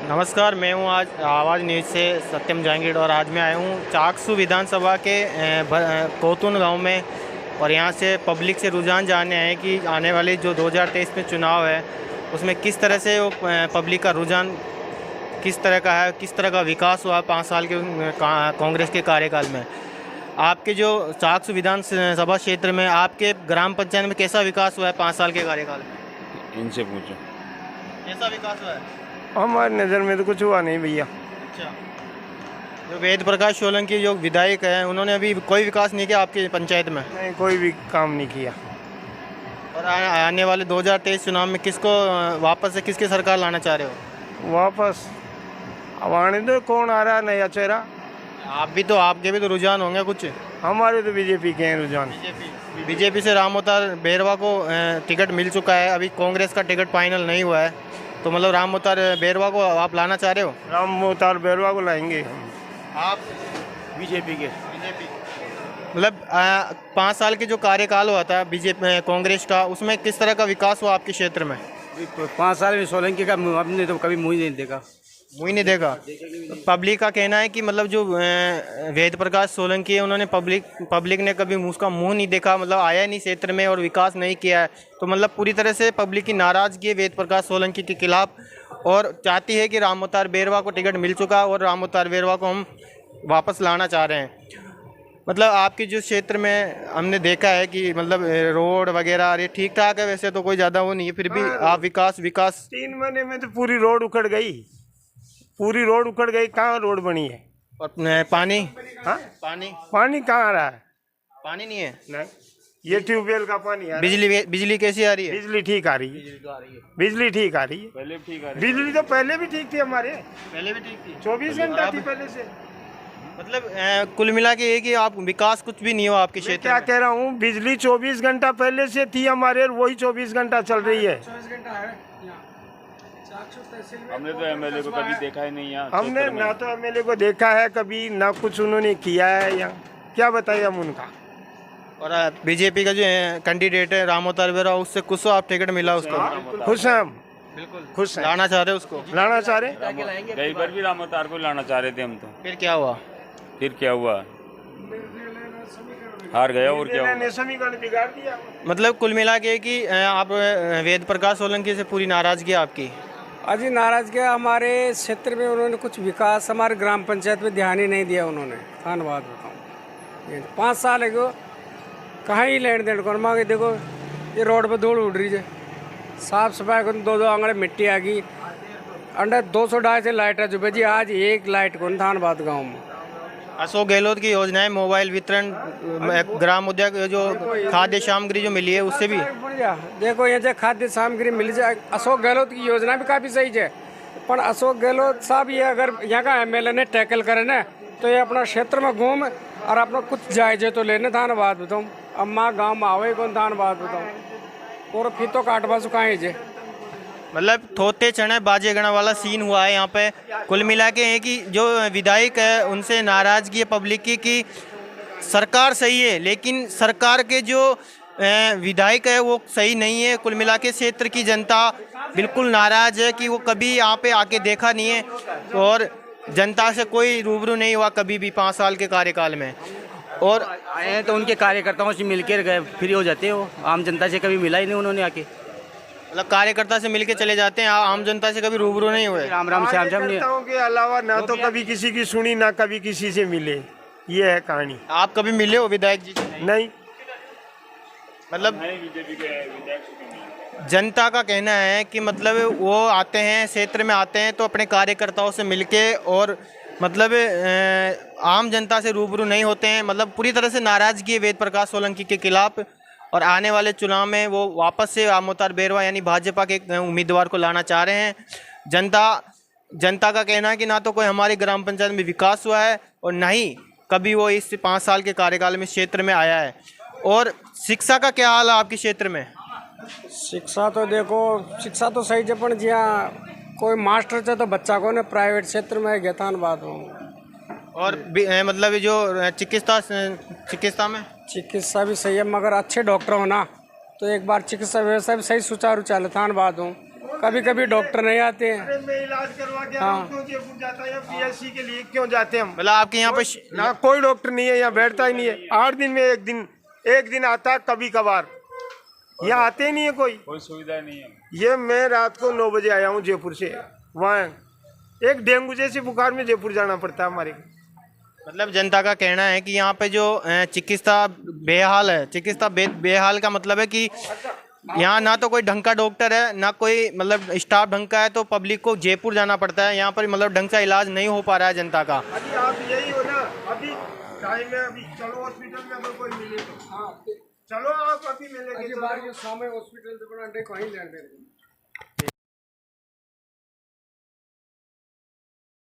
नमस्कार, मैं हूं आज आवाज़ न्यूज़ से सत्यम जहांगीर और आज मैं आया हूं चाकसू विधानसभा के कोतुन गांव में। और यहां से पब्लिक से रुझान जानने आए कि आने वाले जो 2023 में चुनाव है उसमें किस तरह से वो पब्लिक का रुझान किस तरह का है, किस तरह का विकास हुआ 5 साल के कांग्रेस के कार्यकाल में। आपके जो चाकसू विधानसभा क्षेत्र में आपके ग्राम पंचायत में कैसा विकास हुआ है 5 साल के कार्यकाल में? इनसे पूछो कैसा विकास हुआ है? हमारी नज़र में तो कुछ हुआ नहीं भैया। अच्छा, जो वेद प्रकाश सोलंकी जो विधायक हैं उन्होंने अभी कोई विकास नहीं किया आपकी पंचायत में? नहीं, कोई भी काम नहीं किया। और आने वाले 2023 चुनाव में किसको वापस से किसकी सरकार लाना चाह रहे हो? वापस अब आने दो, कौन आ रहा है नया चेहरा। आपके भी तो रुझान होंगे कुछ। हमारे तो बीजेपी के हैं रुझान। बीजेपी से राम अवतार बेरवा को टिकट मिल चुका है, अभी कांग्रेस का टिकट फाइनल नहीं हुआ है, तो मतलब राम अवतार बेरवा को आप लाना चाह रहे हो? राम अवतार बेरवा को लाएंगे आप बीजेपी के। मतलब 5 साल के जो कार्यकाल हुआ था बीजेपी कांग्रेस का, उसमें किस तरह का विकास हुआ आपके क्षेत्र में? 5 साल में सोलंकी का हमने तो कभी मुँह नहीं देखा। मुझे नहीं देखा। पब्लिक का कहना है कि मतलब जो वेद प्रकाश सोलंकी है उन्होंने पब्लिक ने कभी उसका मुंह नहीं देखा, मतलब आया नहीं क्षेत्र में और विकास नहीं किया है। तो मतलब पूरी तरह से पब्लिक की नाराज़गी है वेद प्रकाश सोलंकी के खिलाफ और चाहती है कि राम अवतार बेरवा को टिकट मिल चुका और राम अवतार बेरवा को हम वापस लाना चाह रहे हैं। मतलब आपके जो क्षेत्र में हमने देखा है कि मतलब रोड वगैरह ये ठीक ठाक है, वैसे तो कोई ज़्यादा वो नहीं है, फिर भी आप विकास 3 महीने में तो पूरी रोड उखड़ गई। पूरी रोड उखड़ गई, कहाँ रोड बनी है? और पानी? हाँ, पानी कहाँ आ रहा है? पानी नहीं है। नहीं, ये ट्यूबवेल का पानी आ रहा है। बिजली कैसी आ रही है? बिजली ठीक आ रही है। बिजली ठीक आ रही है। पहले भी ठीक आ रही। बिजली तो पहले भी ठीक थी हमारे। पहले भी ठीक थी। 24 घंटा थी पहले से। मतलब कुल मिला के ये कि आप विकास कुछ भी नहीं हो आपके क्षेत्र क्या में। कह रहा हूँ, बिजली 24 घंटा पहले से थी हमारे और वही 24 घंटा चल रही है। हमने तो एमएलए को कभी देखा ही नहीं यहाँ। हमने ना तो एमएलए को देखा है कभी, ना कुछ उन्होंने किया है यहाँ। क्या बताइए हम उनका। और बीजेपी का जो कैंडिडेट है राम अवतार बेरवा, उससे कुछ आप टिकट मिला उसको? खुश हैं हम, बिल्कुल खुश हैं। लाना चाह रहे उसको? लाना चाह रहे। कई बार भी राम अवतार को लाना चाह रहे थे हम तो। फिर क्या हुआ? हार गया और क्या हुआ? समीकरण बिगाड़ दिया। मतलब कुल मिला के कि आप वेद प्रकाश सोलंकी से पूरी नाराजगी आपकी? अजी नाराज गया हमारे क्षेत्र में, उन्होंने कुछ विकास हमारे ग्राम पंचायत में ध्यान ही नहीं दिया उन्होंने। धन्यवाद बताऊँ 5 साल है कहाँ ही लेन देन कर मांगे। देखो ये रोड पे धूल उड़ रही है, साफ सफाई को 2-2 आंगड़े मिट्टी आ गई, अंडर 200-250 से लाइट है जो बजी, आज एक लाइट को धनबाद गाँव में। अशोक गहलोत की योजनाएं, मोबाइल वितरण, ग्राम उद्योग, जो खाद्य सामग्री जो मिली है उससे भी बढ़िया। देखो ये जो खाद्य सामग्री मिल जाए, अशोक गहलोत की योजना भी काफ़ी सही है, पर अशोक गहलोत साहब ये अगर यहाँ का एमएलए ने टैकल करे ना तो ये अपना क्षेत्र में घूम और अपना कुछ जायजे तो लेने। धन्यवाद बताऊँ अम्मा गाँव में आवे कौन, धन्यवाद बताऊँ और फिर तो काटवा सुखाए जे। मतलब थोते चने बाजे गणा वाला सीन हुआ है यहाँ पे। कुल मिला के है कि जो विधायक है उनसे नाराजगी है पब्लिक की कि सरकार सही है लेकिन सरकार के जो विधायक है वो सही नहीं है। कुल मिला के क्षेत्र की जनता बिल्कुल नाराज है कि वो कभी यहाँ पे आके देखा नहीं है और जनता से कोई रूबरू नहीं हुआ कभी भी 5 साल के कार्यकाल में। और आए हैं तो उनके कार्यकर्ताओं से मिलकर गए, फ्री हो जाते हो। आम जनता से कभी मिला ही नहीं उन्होंने आके। मतलब कार्यकर्ता से मिलके चले जाते हैं, आम जनता से कभी रूबरू नहीं हुए। राम राम श्याम श्याम कार्यकर्ताओं के अलावा ना तो कभी किसी की सुनी, ना कभी किसी से मिले। ये है कहानी। आप कभी मिले हो विधायक जी से? नहीं। मतलब जनता का कहना है कि मतलब वो आते हैं क्षेत्र में आते हैं तो अपने कार्यकर्ताओं से मिलके और मतलब आम जनता से रूबरू नहीं होते हैं। मतलब पूरी तरह से नाराजगी है वेद प्रकाश सोलंकी के खिलाफ और आने वाले चुनाव में वो वापस से राम अवतार बेरवा यानी भाजपा के उम्मीदवार को लाना चाह रहे हैं। जनता का कहना है कि ना तो कोई हमारी ग्राम पंचायत में विकास हुआ है और ना ही कभी वो इस 5 साल के कार्यकाल में क्षेत्र में आया है। और शिक्षा का क्या हाल है आपके क्षेत्र में? शिक्षा तो देखो, शिक्षा तो सही है पर जहाँ कोई मास्टर थे तो बच्चा को ने प्राइवेट क्षेत्र में गया था बात हो। और मतलब जो चिकित्सा में चिकित्सा भी सही है मगर अच्छे डॉक्टर हो ना तो एक बार चिकित्सा व्यवस्था भी सही सुचारू चले धन्यवाद हूँ। कभी कभी डॉक्टर नहीं आते हैं। अरे मैं इलाज करवा के आया हूं, क्यों जयपुर जाता है? पीएचसी के लिए क्यों जाते हैं हम? मतलब आपके यहाँ पे ना कोई डॉक्टर नहीं है, यहाँ बैठता ही नहीं है। 8 दिन में एक दिन आता है कभी कभार, यहाँ आते ही नहीं है कोई सुविधा नहीं है। ये मैं रात को 9 बजे आया हूँ जयपुर से, वहाँ एक डेंगू जैसे बुखार में जयपुर जाना पड़ता है हमारे। मतलब जनता का कहना है कि यहाँ पे जो चिकित्सा बेहाल है, चिकित्सा बेहाल का मतलब है कि यहाँ ना तो कोई ढंग का डॉक्टर है, ना कोई मतलब स्टाफ ढंग का है, तो पब्लिक को जयपुर जाना पड़ता है। यहाँ पर मतलब ढंग का इलाज नहीं हो पा रहा है जनता का। अभी आप यही हो ना, अभी टाइम है, अभी चलो हॉस्पिटल में अगर कोई मिले तो चलो आप अभी मिलेंगे। हॉस्पिटल